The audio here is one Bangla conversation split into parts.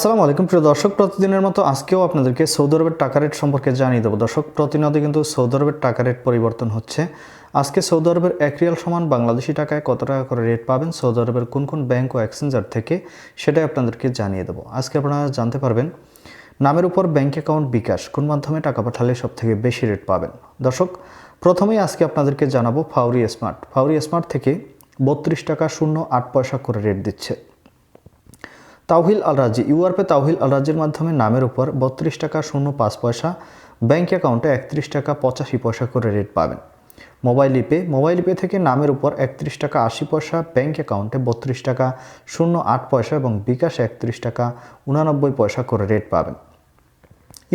আসসালামু আলাইকুম প্রিয় দর্শক, প্রতিদিনের মতো আজকেও আপনাদেরকে সৌদি আরবের টাকা রেট সম্পর্কে জানিয়ে দেবো। দর্শক, প্রতিনিয়ত কিন্তু সৌদি আরবের টাকা রেট পরিবর্তন হচ্ছে। আজকে সৌদি আরবের 1 রিয়াল সমান বাংলাদেশি টাকায় কত টাকা করে রেট পাবেন সৌদি আরবের কোন কোন ব্যাংক ও এক্সচেঞ্জার থেকে, সেটাই আপনাদেরকে জানিয়ে দেবো। আজকে আপনারা জানতে পারবেন নামের উপর ব্যাংক অ্যাকাউন্ট বিকাশ কোন মাধ্যমে টাকা পাঠালে সবথেকে বেশি রেট পাবেন। দর্শক, প্রথমেই আজকে আপনাদেরকে জানাবো ফাউরি স্মার্ট। ফাউরি স্মার্ট থেকে 32 টাকা 08 পয়সা করে রেট দিচ্ছে। তাওহিল আল রাজি, ইউআরপে তাওহিল আল রাজির মাধ্যমে নামের উপর 32 টাকা 05 পয়সা, ব্যাঙ্ক অ্যাকাউন্টে 31 টাকা 85 পয়সা করে রেট পাবেন। মোবাইল ইপে থেকে নামের উপর 31 টাকা 80 পয়সা, ব্যাঙ্ক অ্যাকাউন্টে 32 টাকা 08 পয়সা এবং বিকাশে 31 টাকা 89 পয়সা করে রেট পাবেন।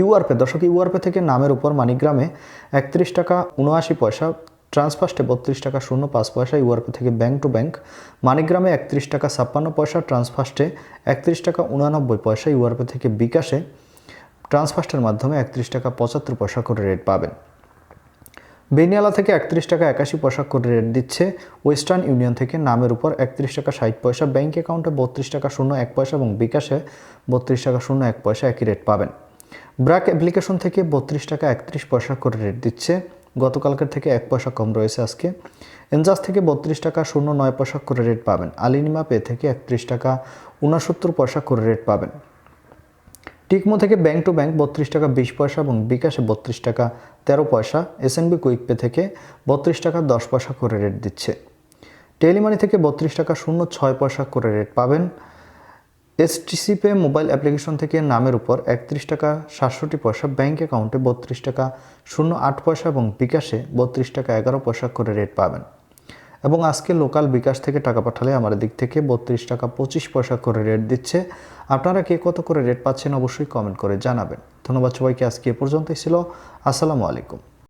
ইউআরপে ইউআরপে থেকে নামের উপর মানিগ্রামে 31 টাকা 79 পয়সা, ট্রান্সফার্স্টে 32 টাকা 05 পয়সা, ইউআরপে থেকে ব্যাংক টু ব্যাংক মানিগ্রামে 31 টাকা 56 পয়সা, ট্রান্সফার্স্টে 31 টাকা 89 পয়সা, ইউআরপে থেকে বিকাশে ট্রান্সফার্স্টের মাধ্যমে 31 টাকা 75 পয়সা করে রেট পাবেন। বেনিয়ালা থেকে 31 টাকা 81 পয়সা করে রেট দিচ্ছে। ওয়েস্টার্ন ইউনিয়ন থেকে নামের উপর 31 টাকা 60 পয়সা, ব্যাংক অ্যাকাউন্টে 32 টাকা 01 পয়সা এবং বিকাশে 32 টাকা 01 পয়সা একই রেট পাবেন। ব্র্যাক অ্যাপ্লিকেশন থেকে 32 টাকা 31 পয়সা করে রেট দিচ্ছে, গতকালকের থেকে 1 পয়সা কম রয়েছে আজকে। এনজাস থেকে 32 টাকা 09 পয়সা করে রেট পাবেন। আলিনিমা পে থেকে 31 টাকা 69 পয়সা করে রেট পাবেন। টিকমো থেকে ব্যাংক টু ব্যাংক 32 টাকা 20 পয়সা এবং বিকাশে 32 টাকা 13 পয়সা। এসএনবি কুইক পে থেকে 32 টাকা 10 পয়সা করে রেট দিচ্ছে। টেলিমানি থেকে 32 টাকা 06 পয়সা করে রেট পাবেন। এসটিসি পে মোবাইল অ্যাপ্লিকেশন থেকে নামের উপর 31 টাকা 67 পয়সা, ব্যাংক অ্যাকাউন্টে 32 টাকা 08 পয়সা এবং বিকাশে 32 টাকা 11 পয়সা করে রেট পাবেন। এবং আজকে লোকাল বিকাশ থেকে টাকা পাঠালে আমার দিক থেকে 32 টাকা 25 পয়সা করে রেট দিচ্ছে। আপনারা কে কত করে রেট পাচ্ছেন অবশ্যই কমেন্ট করে জানাবেন। ধন্যবাদ সবাইকে, আজকে এ পর্যন্তই ছিল। আসসালামু আলাইকুম।